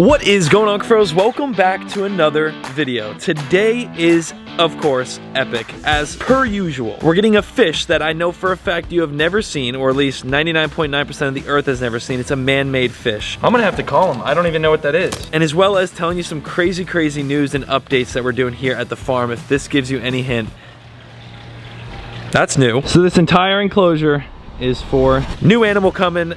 What is going on, Cuffaros? Welcome back to another video. Today is, of course, epic. As per usual, we're getting a fish that I know for a fact you have never seen, or at least 99.9% of the earth has never seen. It's a man-made fish. I'm gonna have to call him. I don't even know what that is. And as well as telling you some crazy news and updates that we're doing here at the farm, if this gives you any hint. That's new. So this entire enclosure is for new animal coming.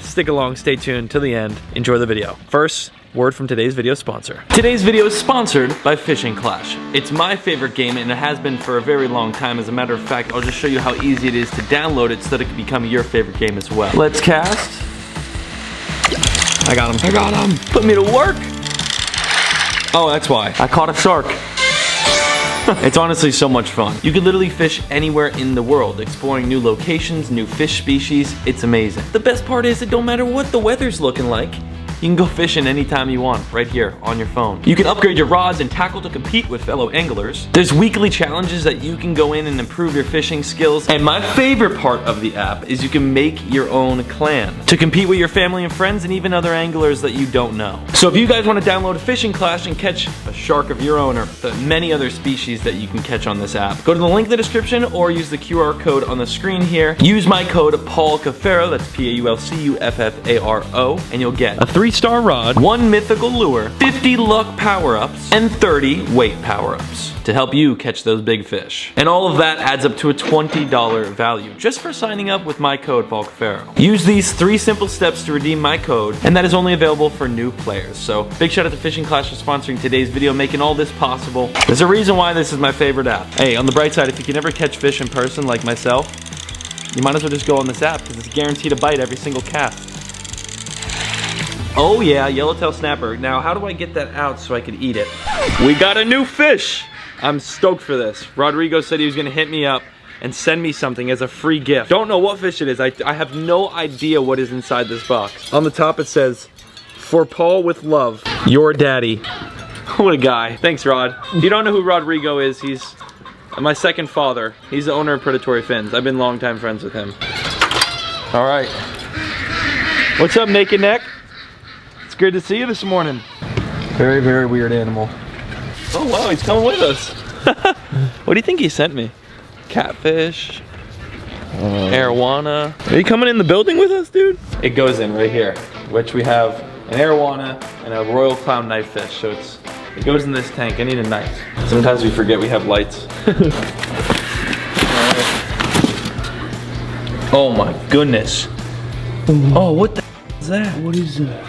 Stick along, stay tuned to the end. Enjoy the video. First, word from today's video sponsor. Today's video is sponsored by Fishing Clash. It's my favorite game and it has been for a very long time. As a matter of fact, I'll just show you how easy it is to download it so that it can become your favorite game as well. Let's cast. I got him. I got him. Put me to work. Oh, that's why. I caught a shark. It's honestly so much fun. You can literally fish anywhere in the world, exploring new locations, new fish species. It's amazing. The best part is it don't matter what the weather's looking like. You can go fishing anytime you want, right here on your phone. You can upgrade your rods and tackle to compete with fellow anglers. There's weekly challenges that you can go in and improve your fishing skills. And my favorite part of the app is you can make your own clan to compete with your family and friends and even other anglers that you don't know. So if you guys want to download Fishing Clash and catch a shark of your own or the many other species that you can catch on this app, go to the link in the description or use the QR code on the screen here. Use my code Cuffaro, that's P-A-U-L-C-U-F-F-A-R-O, and you'll get a 3-star rod, 1 mythical lure, 50 luck power-ups, and 30 weight power-ups to help you catch those big fish. And all of that adds up to a $20 value just for signing up with my code Cuffaro. Use these 3 simple steps to redeem my code, and that is only available for new players. So big shout out to Fishing Clash for sponsoring today's video, making all this possible. There's a reason why this is my favorite app. Hey, on the bright side, if you can never catch fish in person like myself, you might as well just go on this app because it's guaranteed to bite every single cast. Oh yeah, yellowtail snapper. Now, how do I get that out so I can eat it? We got a new fish! I'm stoked for this. Rodrigo said he was gonna hit me up and send me something as a free gift. Don't know what fish it is. I have no idea what is inside this box. On the top it says, "For Paul with love, your daddy." What a guy. Thanks, Rod. If you don't know who Rodrigo is, he's my second father. He's the owner of Predatory Fins. I've been longtime friends with him. All right. What's up, Naked Neck? It's good to see you this morning. Very, very weird animal. Oh wow, he's coming with us. What do you think he sent me? Catfish, arowana. Are you coming in the building with us, dude? It goes in right here, which we have an arowana and a royal clown knife fish. So it goes in this tank. I need a knife. Sometimes we forget we have lights. Oh my goodness. Oh, what the is that? What is that?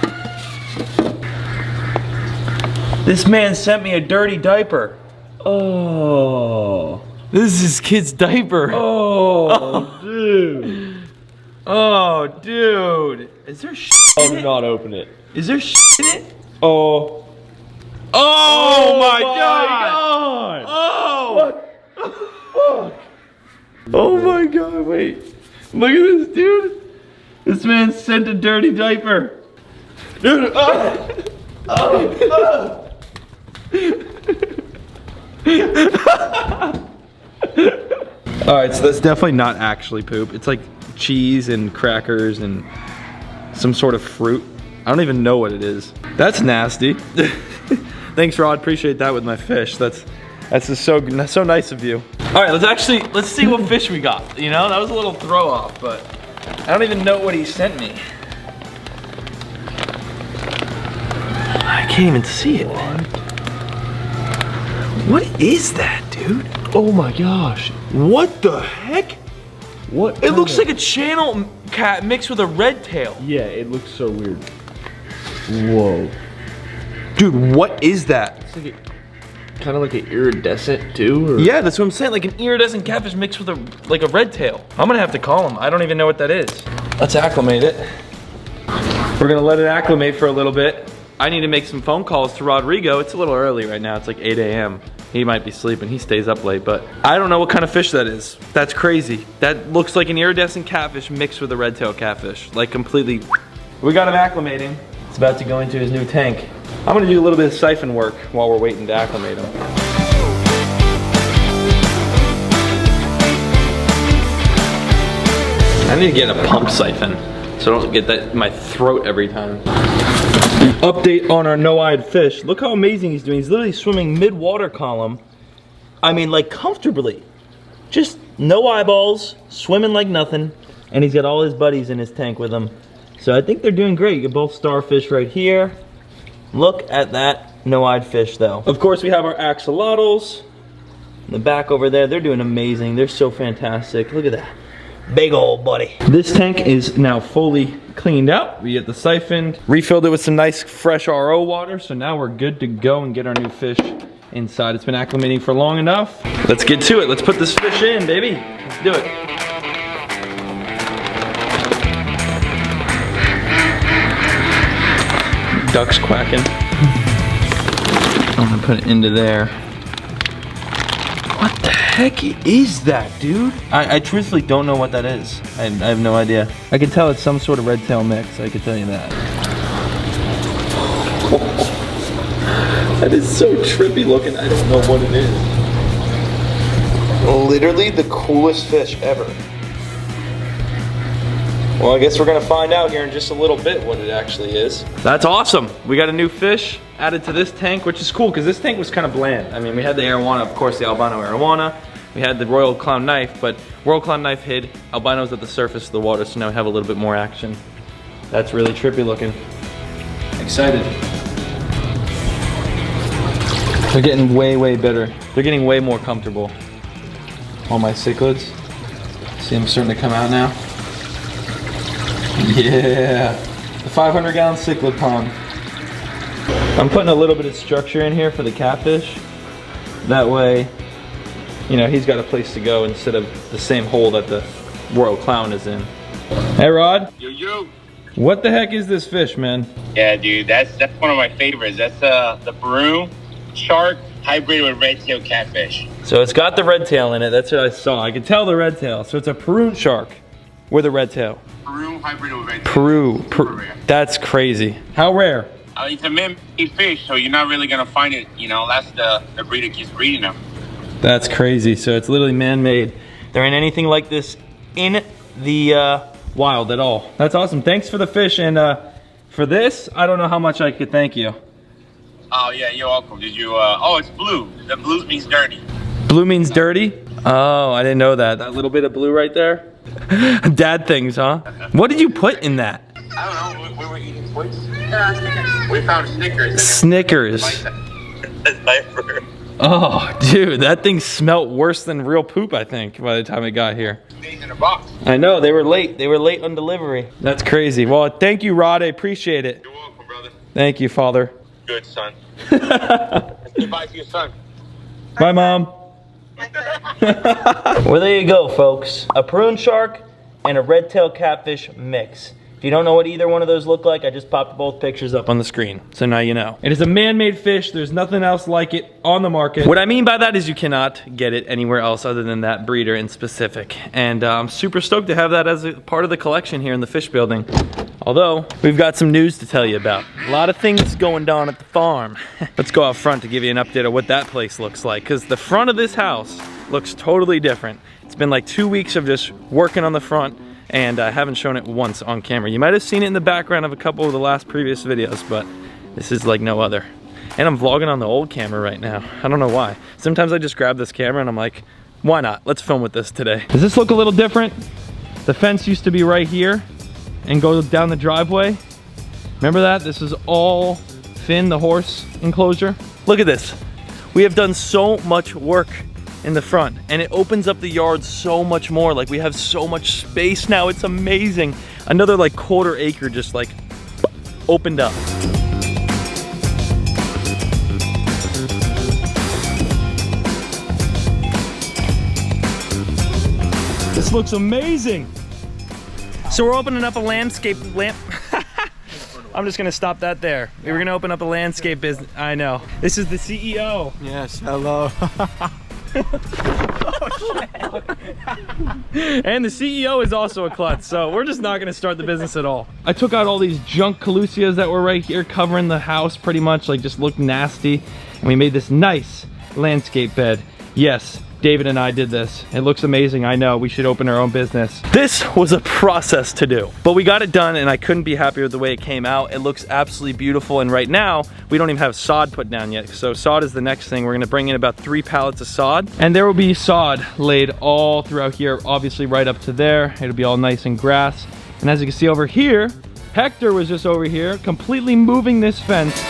This man sent me a dirty diaper. Oh. This is his kid's diaper. Oh, dude. Oh, dude. Is there shit in it? Do not open it. Is there shit in it? Oh. Oh my god. God. Oh. What? Oh my god, wait. Look at this, dude. This man sent a dirty diaper. Dude. Oh. Oh. Alright, so that's definitely not actually poop. It's like cheese and crackers and some sort of fruit. I don't even know what it is. That's nasty. Thanks, Rod. Appreciate that with my fish. That's just so nice of you. Alright, let's see what fish we got. You know, that was a little throw off, but I don't even know what he sent me. I can't even see it. What is that, dude? Oh my gosh. What the heck? What? It looks like a channel cat mixed with a red tail. Yeah, it looks so weird. Whoa. Dude, what is that? It's like kind of like an iridescent too? Or? Yeah, that's what I'm saying. Like an iridescent catfish mixed with a red tail. I'm gonna have to call him. I don't even know what that is. Let's acclimate it. We're gonna let it acclimate for a little bit. I need to make some phone calls to Rodrigo. It's a little early right now. It's like 8 a.m. He might be sleeping. He stays up late, but I don't know what kind of fish that is. That's crazy. That looks like an iridescent catfish mixed with a red tail catfish. Like completely. We got him acclimating. It's about to go into his new tank. I'm gonna do a little bit of siphon work while we're waiting to acclimate him. I need to get a pump siphon so I don't get that in my throat every time. Update on our no-eyed fish. Look how amazing he's doing. He's literally swimming mid-water column. I mean, like, comfortably. Just no eyeballs, swimming like nothing. And he's got all his buddies in his tank with him. So I think they're doing great. You get both starfish right here. Look at that no-eyed fish, though. Of course, we have our axolotls. In the back over there, they're doing amazing. They're so fantastic. Look at that. Big old buddy. This tank is now fully cleaned out. We get the siphoned, refilled it with some nice fresh RO water. So now we're good to go and get our new fish inside. It's been acclimating for long enough. Let's get to it. Let's put this fish in, baby. Let's do it. Ducks quacking. I'm gonna put it into there. What the heck is that, dude? I truthfully don't know what that is. I have no idea. I can tell it's some sort of red tail mix, I can tell you that. That is so trippy looking, I don't know what it is. Literally the coolest fish ever. Well, I guess we're gonna find out here in just a little bit what it actually is. That's awesome. We got a new fish added to this tank, which is cool because this tank was kind of bland. I mean, we had the arowana, of course, the albino arowana. We had the royal clown knife, but royal clown knife hid. Albino's at the surface of the water, so now we have a little bit more action. That's really trippy looking. Excited. They're getting way, way better. They're getting way more comfortable. All my cichlids. See them starting to come out now. Yeah, the 500-gallon cichlid pond. I'm putting a little bit of structure in here for the catfish. That way, you know, he's got a place to go instead of the same hole that the royal clown is in. Hey, Rod. Yo, yo. What the heck is this fish, man? Yeah, dude, that's one of my favorites. That's the Peru shark hybrid with red tail catfish. So it's got the red tail in it. That's what I saw. I could tell the red tail. So it's a Peru shark with a red tail. Peru hybrid with red tail. Peru. Rare. That's crazy. How rare? It's a man-made fish, so you're not really gonna find it. You know, that's the breeder keeps breeding them. That's crazy. So it's literally man-made. There ain't anything like this in the wild at all. That's awesome. Thanks for the fish, and for this, I don't know how much I could thank you. Oh yeah, you're welcome. Did you? Oh, it's blue. The blue means dirty. Blue means dirty? Oh, I didn't know that. That little bit of blue right there. Dad things, huh? What did you put in that? I don't know. We were eating Twix. Snickers. We found Snickers. Snickers. Oh, dude, that thing smelt worse than real poop, I think, by the time it got here. 2 days in a box. I know, they were late. They were late on delivery. That's crazy. Well, thank you, Rod. I appreciate it. You're welcome, brother. Thank you, Father. Good, son. Goodbye to your son. Bye, Mom. Well, there you go, folks. A prune shark and a red-tailed catfish mix. If you don't know what either one of those look like, I just popped both pictures up on the screen. So now you know. It is a man-made fish. There's nothing else like it on the market. What I mean by that is you cannot get it anywhere else other than that breeder in specific. And I'm super stoked to have that as a part of the collection here in the fish building. Although, we've got some news to tell you about. A lot of things going down at the farm. Let's go out front to give you an update of what that place looks like. Because the front of this house looks totally different. It's been like 2 weeks of just working on the front, and I haven't shown it once on camera. You might have seen it in the background of a couple of the last previous videos, but this is like no other. And I'm vlogging on the old camera right now. I don't know why. Sometimes I just grab this camera and I'm like, why not? Let's film with this today. Does this look a little different? The fence used to be right here and go down the driveway. Remember that? This is all Finn, the horse enclosure. Look at this. We have done so much work in the front, and it opens up the yard so much more. Like, we have so much space now. It's amazing. Another like 1/4 acre just like opened up. This looks amazing. So we're opening up a landscape I'm just gonna stop that there. We were gonna open up a landscape business. I know. This is the CEO. Yes, hello. And the CEO is also a klutz, so we're just not gonna start the business at all. I took out all these junk calusias that were right here covering the house pretty much, like just looked nasty. And we made this nice landscape bed. Yes, David and I did this. It looks amazing, I know. We should open our own business. This was a process to do, but we got it done and I couldn't be happier with the way it came out. It looks absolutely beautiful, and right now, we don't even have sod put down yet. So sod is the next thing. We're gonna bring in about 3 pallets of sod. And there will be sod laid all throughout here, obviously right up to there. It'll be all nice and grass. And as you can see over here, Hector was just over here completely moving this fence.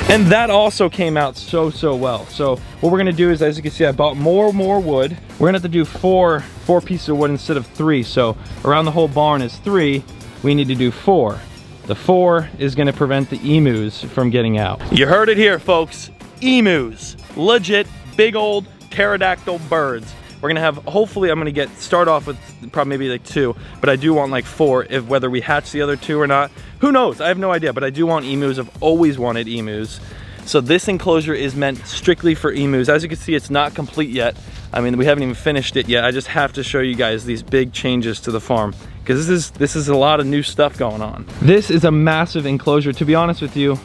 And that also came out so well. So what we're gonna do is, as you can see, I bought more wood. We're gonna have to do four pieces of wood instead of 3. So around the whole barn is 3. We need to do 4. The 4 is gonna prevent the emus from getting out. You heard it here, folks. Emus. Legit, big old pterodactyl birds. We're gonna have, hopefully I'm gonna start off with probably maybe like 2, but I do want like 4, if whether we hatch the other 2 or not. Who knows? I have no idea, but I do want emus. I've always wanted emus. So this enclosure is meant strictly for emus. As you can see, it's not complete yet. I mean, we haven't even finished it yet. I just have to show you guys these big changes to the farm, because this is a lot of new stuff going on. This is a massive enclosure. To be honest with you,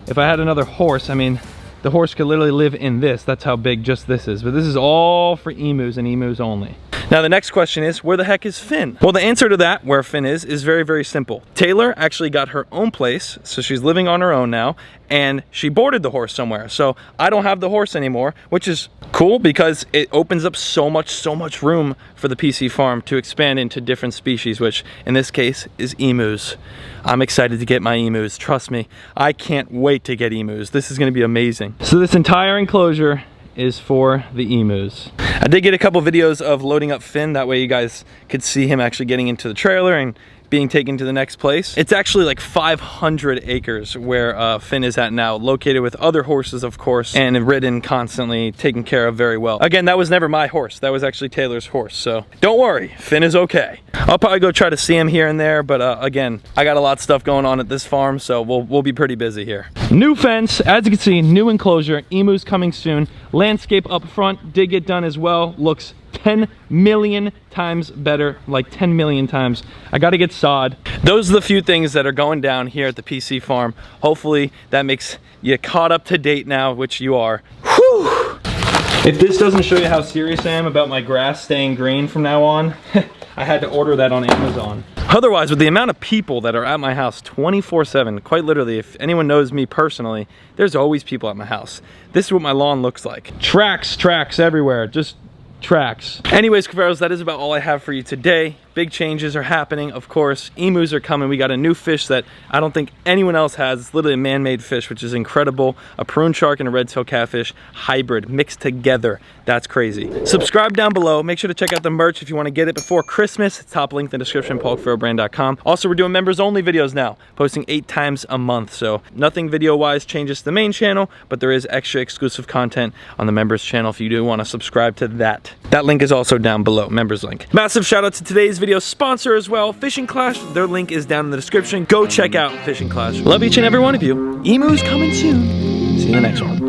if I had another horse, I mean, the horse could literally live in this. That's how big just this is. But this is all for emus and emus only. Now the next question is, where the heck is Finn? Well, the answer to that, where Finn is very, very simple. Taylor actually got her own place, so she's living on her own now, and she boarded the horse somewhere. So I don't have the horse anymore, which is cool because it opens up so much room for the PC farm to expand into different species, which in this case is emus. I'm excited to get my emus, trust me. I can't wait to get emus. This is gonna be amazing. So this entire enclosure is for the emus. I did get a couple videos of loading up Finn, that way you guys could see him actually getting into the trailer and being taken to the next place. It's actually like 500 acres where Finn is at now, located with other horses, of course, and ridden constantly, taken care of very well. Again, that was never my horse. That was actually Taylor's horse, so don't worry, Finn is okay. I'll probably go try to see him here and there, but again, I got a lot of stuff going on at this farm, so we'll be pretty busy here. New fence, as you can see, new enclosure, emus coming soon. Landscape up front did get done as well. Looks 10 million times better, like 10 million times. I gotta get sod. Those are the few things that are going down here at the PC farm. Hopefully that makes you caught up to date now, which you are. Whew. If this doesn't show you how serious I am about my grass staying green from now on, I had to order that on Amazon. Otherwise, with the amount of people that are at my house 24/7, quite literally, if anyone knows me personally, there's always people at my house. This is what my lawn looks like. Tracks everywhere, just tracks. Anyways, Cuffaros, that is about all I have for you today. Big changes are happening, of course. Emus are coming. We got a new fish that I don't think anyone else has. It's literally a man-made fish, which is incredible. A prune shark and a red-tailed catfish hybrid mixed together. That's crazy. Subscribe down below. Make sure to check out the merch if you want to get it before Christmas. Top link in the description, PaulCuffaroBrand.com. Also, we're doing members-only videos now, posting 8 times a month. So nothing video-wise changes to the main channel, but there is extra exclusive content on the members channel if you do want to subscribe to that. That link is also down below, members link. Massive shout out to today's video sponsor as well, Fishing Clash. Their link is down in the description. Go check out Fishing Clash. Love each and every one of you. Emus coming soon. See you in the next one.